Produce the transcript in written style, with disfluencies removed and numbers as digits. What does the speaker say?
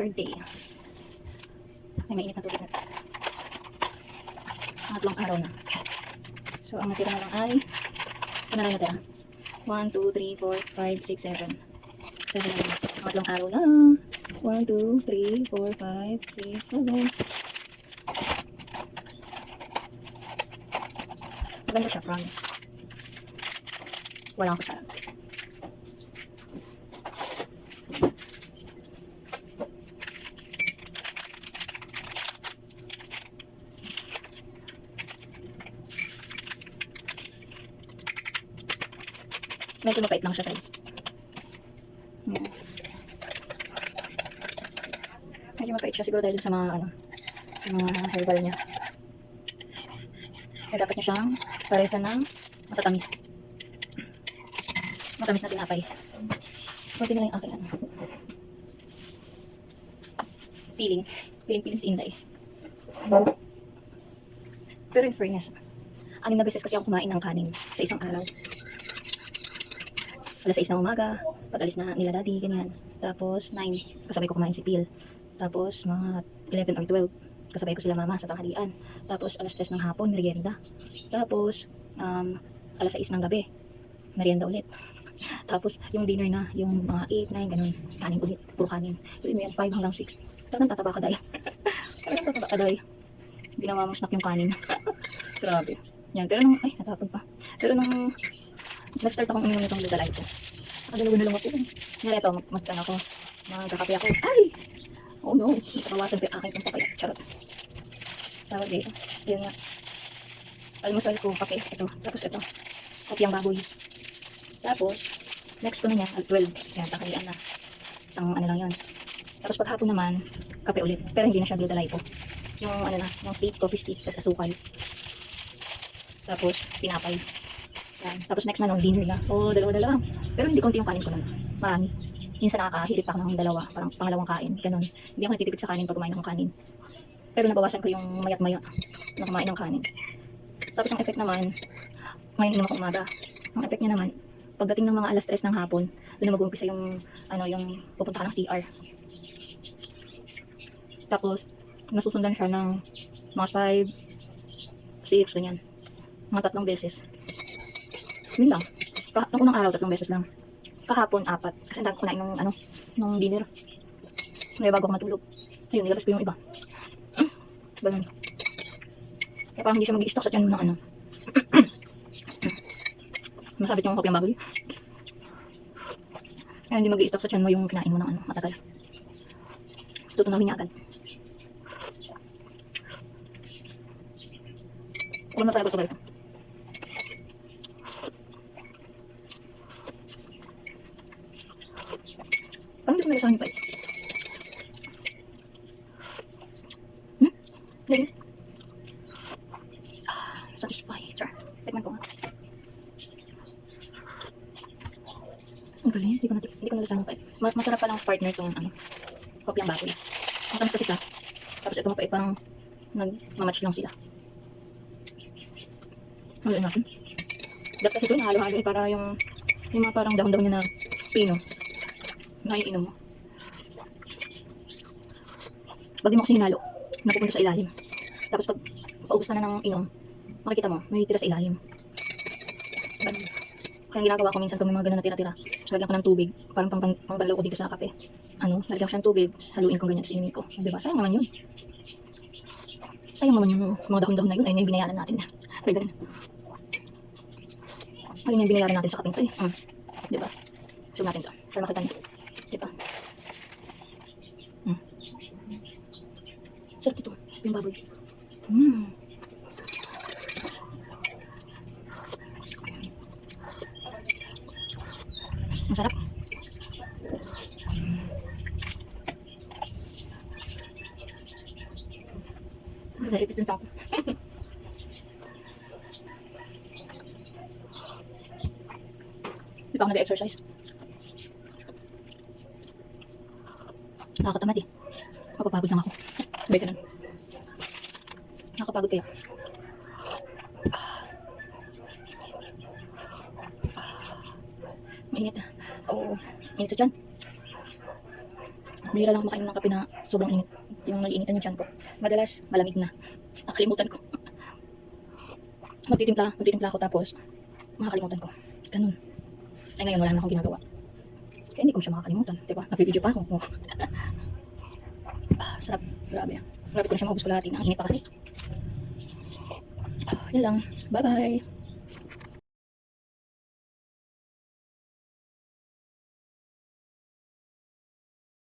third day. Ay, mainit na tubig na. Pangatlong araw na. So, ang natira na lang ay, ito na lang natira. 1, 2, 3, 4, 5, 6, 7. 7 na lang. Pangatlong araw na. 1, 2, 3, 4, 5, 6, 7. Maganda siya, promise. Walang kasarap. Medyo mapait lang siya, guys. Yan. Medyo mapait siya siguro dahil sa mga ano, sa mga herbal niya. Kaya dapat niya siyang paresan ng matatamis. Matamis na tinapay. Kunti na lang yung aking ano. Piling si Inday. Pero in fairness, 6 na beses kasi ako kumain ng kanin sa isang araw. Alas 6 ng umaga, pag alis na nila daddy, ganyan. Tapos 9, kasabay ko kumain si Pil. Tapos mga 11 or 12, kasabay ko sila mama sa tanghalian. Tapos alas 3 ng hapon, merienda. Tapos alas 6 ng gabi, merienda ulit. Tapos yung dinner na, yung mga 8, 9, ganun, kanin ulit, puro kanin. Pero yan, 5 hanggang 6. Talagang tataba ka dahi. Talagang tataba ka dahi. Hindi na mamusnak yung kanin. Grabe. Yan, pero nung, ay, natapon pa. Pero nung nag-start akong uminom nitong Gluta Light ko, nakadalawa na lang ako. Ngayon ito, magkano ako, magkakape ako. Ay! Oh no, nakawasan ko yung aking pang papaya. Charot. Tawag dito. Yun nga. Almusal ko, kape. Ito. Tapos ito. Kopyang baboy. Tapos, next ko na niya, at 12. Yan, takalian na. Isang ano lang yun. Tapos paghapon naman, kape ulit. Pero hindi na siya Gluta Light po. Yung ano na, yung steak, coffee steak, tapos asukal. Tapos, pinapay. Yan. Tapos next na nung dinner na. Oh, dalawa. Pero hindi konti yung kanin ko nun. Marami. Minsan nakakahilip ako ng dalawa, parang pangalawang kain. Ganon. Hindi ako nagtitipid sa kanin pag kumain ng kanin. Pero nabawasan ko yung mayat-maya na kumain ng kanin. Tapos ang effect naman, ngayon inom ako umaga. Ang effect niya naman, pagdating ng mga alas 3 ng hapon, doon na mag-umpisa yung, ano, yung pupunta ka ng CR. Tapos, nasusundan siya ng mga 5, 6, ganyan. Mga 3 beses. Yun lang. Nung unang araw, 3 beses lang. Kahapon, 4. Kasi ang dami ko kunain nung, ano, nung dinner. Kaya bago ako matulog. Ayun, nilabas ko yung iba. Ganun. Kaya parang hindi siya mag-i-stock sa tiyan mo ng ano. Masabit yung kopyang baboy. Kaya hindi mag-i-stock sa tiyan mo yung kinain mo ng ano, matagal. Tutunawin niya agad. Kung masarap ito ba ito? Parang hindi ko nalasahan yung pa eh. Lagi. Satisfy. Char. Tikman ko nga. Ang galing. Hindi ko nalasahan yung pa eh. Masarap palang partner itong ano, kopyang baboy. Ang tamis kasi ka. Tapos ito mapait parang nag-match lang sila. Ano natin? Dapat kasi ito nahalo-halo eh, para yung mga parang dahon-dahon niya na pino. Na iinom mo. Pag di mo kasi hinalo, napupunta sa ilalim. Tapos pag paubos ka na ng inom, makikita mo, may tira sa ilalim. Kaya ang ginagawa ko minsan kung may mga ganun na tira-tira, lalagyan ko ng tubig, parang pangbanlaw ko dito sa kape. Ano, lalagyan ko siya ng tubig, haluin ko ganyan, tapos inumin ko. Diba? Sayang naman yun. Sayang naman yung mga dahon-dahon na yun, ayun na yung binayaran natin. Ay, ganun. Ayun yung binayaran natin sa kapeng to eh. Diba? Zoom natin to, para makita niyo. Diba? Sarap ito, yung baboy. Ang sarap. Naipit yung tako. Hindi pa ako nag-exercise. Nakakatamad eh. Mapapagod lang ako. Sabay ka nun. Nakakapagod kaya. Mainit. Oo. Mainit sa tiyan. Bihira lang ako makain ng kape na sobrang init. Yung nag-iinitan yung tiyan ko. Madalas, malamig na. Nakalimutan ko. Magtitimpla ako tapos makakalimutan ko. Ganun. Ay ngayon wala na akong ginagawa. Kaya hindi ko siya makakalimutan. Diba? Nagpipideo pa ako. Sarap. Grabe. Grabe ko na siya maubos ko lahat. Ang init pa kasi. Yun lang. Bye-bye.